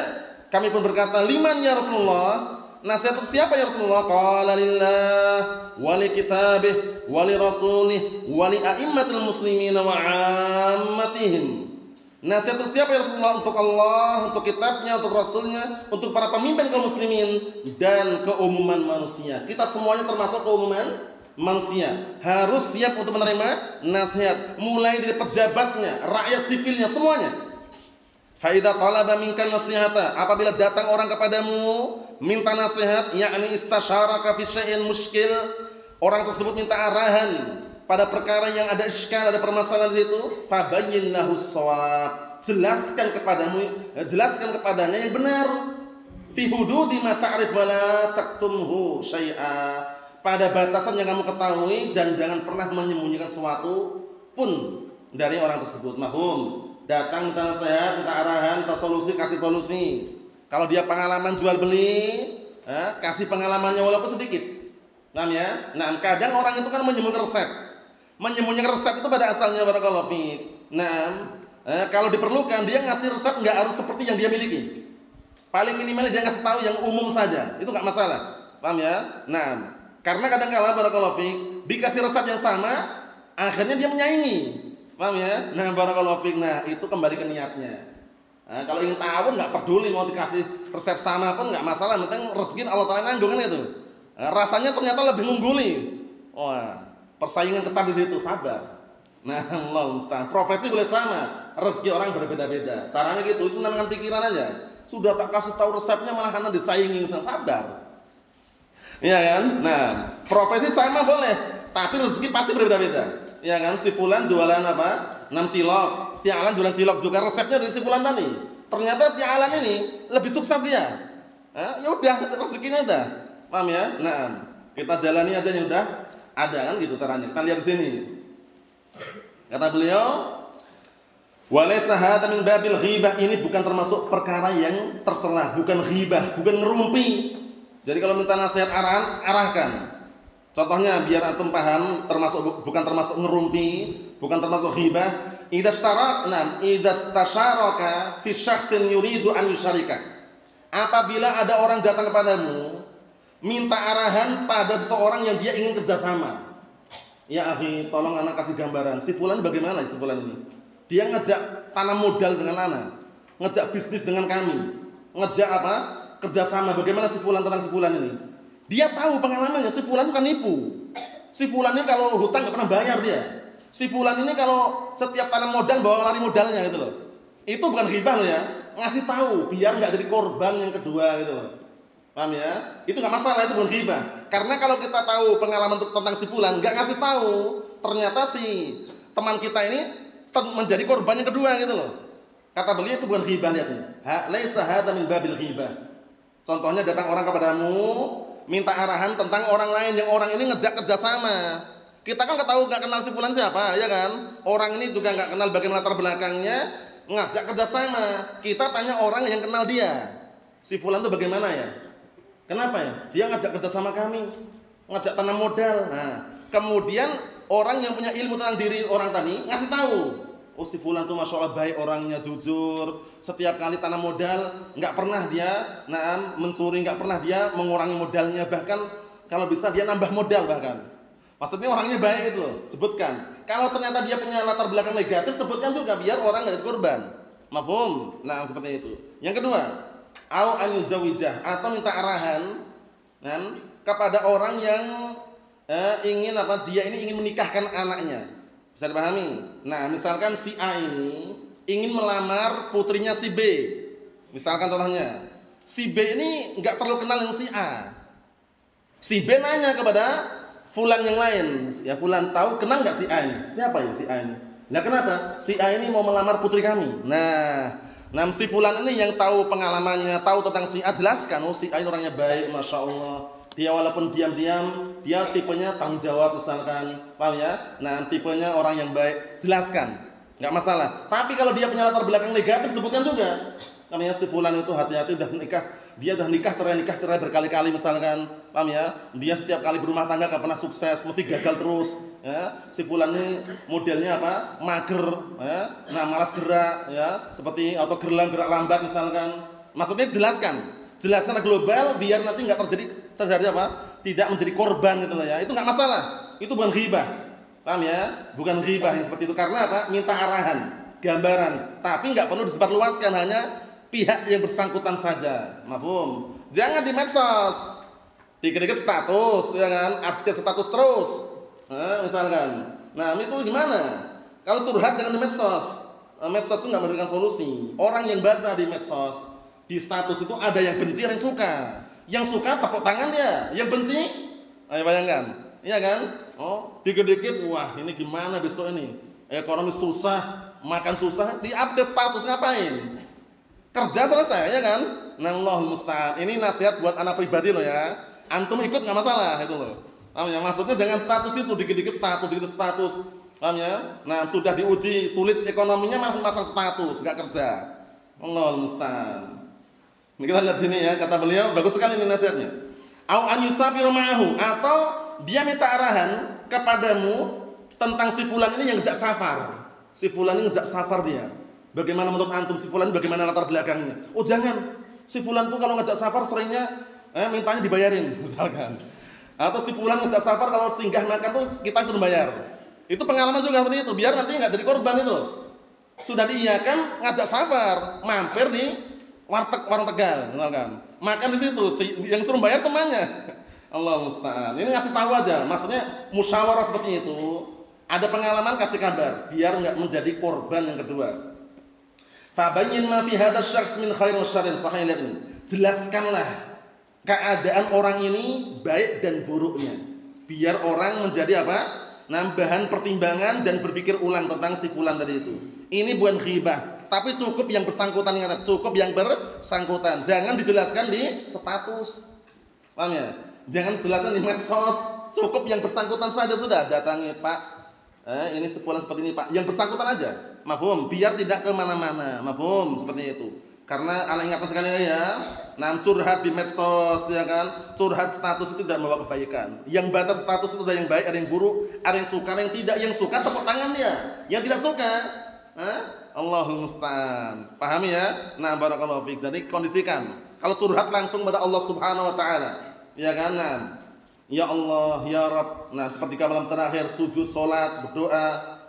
kami pun berkata, liman ya Rasulullah? Nasihat untuk siapa ya Rasulullah? Qala lillah wa li kitabih wa li rasulih wa li a'immatil muslimin wa 'ammatihim. Nasihat untuk siapa ya Rasulullah? Untuk Allah, untuk kitabnya, untuk rasulnya, untuk para pemimpin kaum muslimin dan keumuman manusia. Kita semuanya termasuk keumuman manusia. Harus siap untuk menerima nasihat, mulai dari pejabatnya, rakyat sipilnya, semuanya. Fa idza talaba minka nasihata, apabila datang orang kepadamu minta nasihat, yakni istasyaraka fi syai'in muskil, orang tersebut minta arahan pada perkara yang ada iskal, ada permasalahan di situ, fabayyin lahu shawab, jelaskan kepadanya yang benar, fi hududi ma ta'rif wa la taktumhu syai'a, pada batasan yang kamu ketahui dan jangan pernah menyembunyikan sesuatu pun dari orang tersebut. Mahum. Datang minta nasihat, minta arahan, minta solusi, kasih solusi. Kalau dia pengalaman jual beli, kasih pengalamannya walaupun sedikit. Paham ya? Nah, kadang orang itu kan menyembunyikan resep. Menyembunyikan resep itu pada asalnya barakallahu fiik. Nah, kalau diperlukan dia ngasih resep enggak harus seperti yang dia miliki. Paling minimal dia ngasih tahu yang umum saja. Itu enggak masalah. Paham ya? Nah, karena kadang-kala barakallahu fiik dikasih resep yang sama, akhirnya dia menyaingi. Paham ya? Nah, barakallahu fiik. Nah, itu kembali ke niatnya. Nah, kalau ingin tahu enggak peduli mau dikasih resep sama pun enggak masalah, penting rezeki Allah Taala nanggung kan itu. Nah, rasanya ternyata lebih mengungguli. Wah, persaingan ketat di situ, sabar. Nah, Allah musta'an. Profesi boleh sama, rezeki orang berbeda-beda. Caranya gitu, itu dengan pikiran aja. Sudah tak kasih tahu resepnya malah karena disaingi, sabar. Iya kan? Nah, profesi sama boleh, tapi rezeki pasti berbeda-beda. Iya kan? Si fulan jualan apa? 6 cilok, si Alan jualan cilok juga, resepnya dari si fulan tadi. Ternyata si Alan ini lebih sukses dia. Ya udah, rezekinya udah. Paham ya? Nah, kita jalani aja yang udah ada kan gitu caranya. Kita lihat di sini. Kata beliau, walaysa hadza min babil ghibah, ini bukan termasuk perkara yang tercela, bukan ghibah, bukan ngerumpi. Jadi kalau minta nasihat arahan, arahkan. Contohnya biar antum paham, bukan termasuk ngerumpi, bukan termasuk ghibah. Idza istasharaka fi syakhsin yuridu an yusharika. Apabila ada orang datang kepadamu minta arahan pada seseorang yang dia ingin kerjasama. Ya akhi, tolong anak kasih gambaran. Si fulan bagaimana si fulan ini? Dia ngejak tanam modal dengan anak, ngejak bisnis dengan kami, ngejak apa? Kerjasama. Bagaimana si fulan tentang si fulan ini? Dia tahu pengalamannya. Si fulan itu kan nipu. Si fulan ini kalau hutang nggak pernah bayar dia. Si fulan ini kalau setiap tanam modal bawa lari modalnya gitu loh. Itu bukan ghibah loh ya. Ngasih tahu biar nggak jadi korban yang kedua gitu loh. Paham ya? Itu nggak masalah, itu bukan ghibah. Karena kalau kita tahu pengalaman tentang si fulan, nggak ngasih tahu, ternyata si teman kita ini menjadi korban yang kedua gitu loh. Kata beliau itu bukan ghibah, lihat nih. Laisa hadza min babil ghibah. Contohnya datang orang kepadamu minta arahan tentang orang lain yang orang ini ngejak kerjasama. Kita kan nggak kenal si fulan siapa, ya kan? Orang ini juga nggak kenal bagaimana latar belakangnya, ngajak kerjasama. Kita tanya orang yang kenal dia. Si fulan itu bagaimana ya? Kenapa ya? Dia ngajak kerjasama kami, ngajak tanam modal. Nah, kemudian orang yang punya ilmu tentang diri orang tadi ngasih tahu. Oh si fulan tuh masya Allah baik orangnya, jujur. Setiap kali tanam modal nggak pernah dia mencuri, nggak pernah dia mengurangi modalnya. Bahkan kalau bisa dia nambah modal bahkan. Maksudnya orangnya baik itu loh, sebutkan. Kalau ternyata dia punya latar belakang negatif, sebutkan juga biar orang nggak jadi korban. Mafhum? Nah seperti itu. Yang kedua, au an yuzawijah, atau minta arahan kan, kepada orang yang ingin apa? Dia ini ingin menikahkan anaknya. Bisa dipahami? Nah, misalkan si A ini ingin melamar putrinya si B. Misalkan contohnya, si B ini nggak terlalu kenal dengan si A. Si B nanya kepada fulan yang lain, ya fulan tahu kenal nggak si A ini? Siapa ya si A ini? Nah kenapa? Si A ini mau melamar putri kami. Nah si fulan ini yang tahu pengalamannya, tahu tentang si A, jelaskan. Oh si A ini orangnya baik, masya Allah. Dia walaupun diam-diam, dia tipenya tanggung jawab misalkan, paham ya? Nah tipenya orang yang baik, jelaskan, nggak masalah. Tapi kalau dia punya latar belakang negatif, sebutkan juga. Namanya si fulan itu hati-hati udah nikah, dia udah nikah cerai berkali-kali misalkan, paham ya? Dia setiap kali berumah tangga gak pernah sukses, mesti gagal terus. Ya, si fulan ini modelnya apa? Mager, ya? Nah malas gerak, ya, seperti atau gerak lambat misalkan. Maksudnya jelaskan global biar nanti nggak terjadi apa? Tidak menjadi korban gitu loh ya. Itu nggak masalah. Itu bukan ghibah. Paham ya? Bukan ghibah yang seperti itu. Karena apa? Minta arahan, gambaran. Tapi nggak perlu disebarluaskan, hanya pihak yang bersangkutan saja. Mafhum? Jangan di medsos. Dikit-dikit status, ya kan? Update status terus. Misalkan. Nah, itu gimana? Kalau curhat jangan di medsos. Medsos itu nggak memberikan solusi. Orang yang baca di medsos, di status itu ada yang benci, ada yang suka. Yang suka tepuk tangan dia, yang benci, ayo bayangkan, iya kan? Oh, dikit-dikit, wah ini gimana besok ini? Ekonomi susah, makan susah, diupdate status ngapain? Kerja selesai, ya kan? Nallahul musta'an. Ini nasihat buat anak pribadi loh ya. Antum ikut nggak masalah itu loh. Paham ya? Maksudnya jangan status itu dikit-dikit status. Paham ya? Nah, sudah diuji sulit ekonominya masang status, nggak kerja. Nallahul musta'an. Kita lihat sini ya, kata beliau bagus sekali ini nasihatnya. Au an yusafiru ma'ahu, atau dia minta arahan kepadamu tentang si fulan ini yang ngejak safar. Si fulan ini ngejak safar dia. Bagaimana menurut antum si fulan, bagaimana latar belakangnya? Oh jangan, si fulan tuh kalau ngejak safar seringnya mintanya dibayarin misalkan. Atau si fulan ngejak safar kalau singgah makan tuh kita suruh bayar. Itu pengalaman juga seperti itu, biar nanti nggak jadi korban itu. Sudah diiyakan ngajak safar, mampir di warung Tegal, misalkan. Makan di situ, yang suruh bayar temannya. Allah musta'an. Ini ngasih tahu aja, maksudnya musyawarah seperti itu. Ada pengalaman kasih kabar, biar nggak menjadi korban yang kedua. Fabayyin ma fi hadzal syakhs min khairin wa syarrin. Sahih, lihat ini. Jelaskanlah keadaan orang ini baik dan buruknya. Biar orang menjadi apa? Nambahan pertimbangan dan berpikir ulang tentang si fulan tadi itu. Ini bukan ghibah, tapi cukup yang bersangkutan, ingat, cukup yang bersangkutan. Jangan dijelaskan di status. Paham ya? Jangan dijelaskan di medsos. Cukup yang bersangkutan saja sudah. Datangi, Pak. Ini sefulan seperti ini, Pak. Yang bersangkutan aja. Mafhum? Biar tidak kemana mana. Mafhum? Seperti itu. Karena anak ingatkan sekali ya. Curhat di medsos, ya kan? Curhat status itu tidak membawa kebaikan. Yang batas status itu ada yang baik, ada yang buruk, ada yang suka, ada yang tidak. Yang suka tepuk tangan dia. Yang tidak suka, Allahul musta'an. Pahami ya? Nah, barakallahu fiik. Jadi kondisikan. Kalau curhat langsung pada Allah Subhanahu wa taala. Ya kan? Nah, ya Allah, ya Rabb. Nah, seperti malam terakhir sujud salat, berdoa.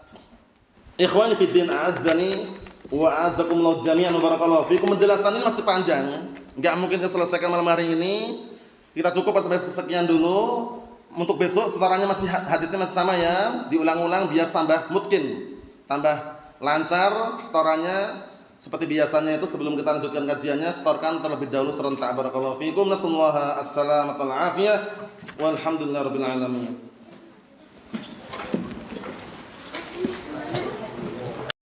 Ikhwani fid din, a'azzani wa a'azzakumullah jami'an, barakallahu fiikum. Penjelasan ini masih panjang. Enggak mungkin kita selesaikan malam hari ini. Kita cukup sampai sekian dulu. Untuk besok setaranya masih hadisnya masih sama ya. Diulang-ulang biar tambah mungkin, tambah lancar setorannya. Seperti biasanya itu sebelum kita lanjutkan kajiannya, setorkan terlebih dahulu serentak. Barakallahu fiikum. Nasallahu as-salamata wal afiyah. Walhamdulillahirabbil alamin.